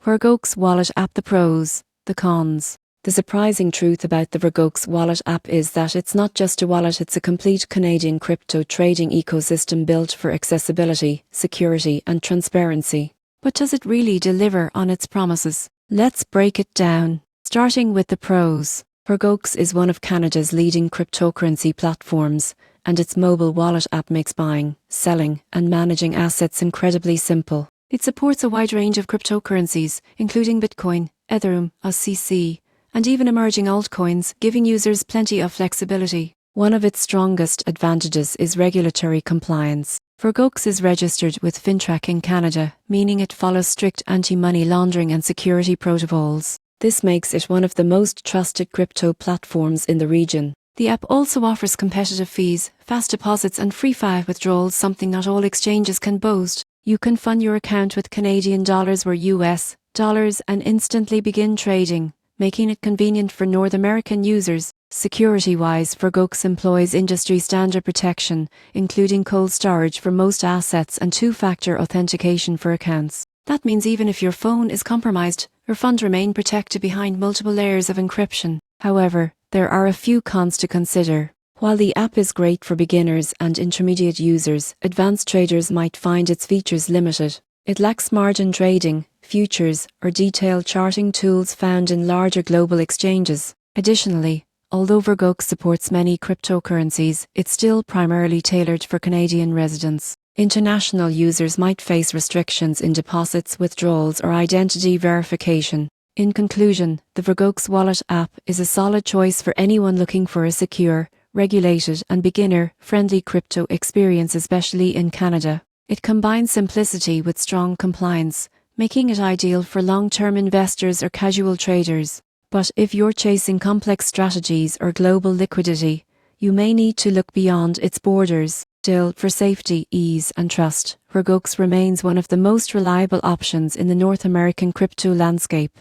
VirgoCX Wallet App. The pros, the cons. The surprising truth about the VirgoCX Wallet app is that it's not just a wallet, it's a complete Canadian crypto trading ecosystem built for accessibility, security and transparency. But does it really deliver on its promises? Let's break it down. Starting with the pros. VirgoCX is one of Canada's leading cryptocurrency platforms, and its mobile wallet app makes buying, selling and managing assets incredibly simple. It supports a wide range of cryptocurrencies, including Bitcoin, Ethereum, USDC, and even emerging altcoins, giving users plenty of flexibility. One of its strongest advantages is regulatory compliance. VirgoCX is registered with FinTrack in Canada, meaning it follows strict anti-money laundering and security protocols. This makes it one of the most trusted crypto platforms in the region. The app also offers competitive fees, fast deposits and free fiat withdrawals, something not all exchanges can boast. You can fund your account with Canadian dollars or US dollars and instantly begin trading, making it convenient for North American users. Security-wise, VirgoCX employs industry-standard protection, including cold storage for most assets and two-factor authentication for accounts. That means even if your phone is compromised, your funds remain protected behind multiple layers of encryption. However, there are a few cons to consider. While the app is great for beginners and intermediate users, advanced traders might find its features limited. It lacks margin trading, futures, or detailed charting tools found in larger global exchanges. Additionally, although VirgoCX supports many cryptocurrencies, it's still primarily tailored for Canadian residents. International users might face restrictions in deposits, withdrawals, or identity verification. In conclusion, the VirgoCX Wallet app is a solid choice for anyone looking for a secure, regulated, and beginner-friendly crypto experience, especially in Canada. It combines simplicity with strong compliance, making it ideal for long-term investors or casual traders. But if you're chasing complex strategies or global liquidity, you may need to look beyond its borders. Still, for safety, ease and trust, VirgoCX remains one of the most reliable options in the North American crypto landscape.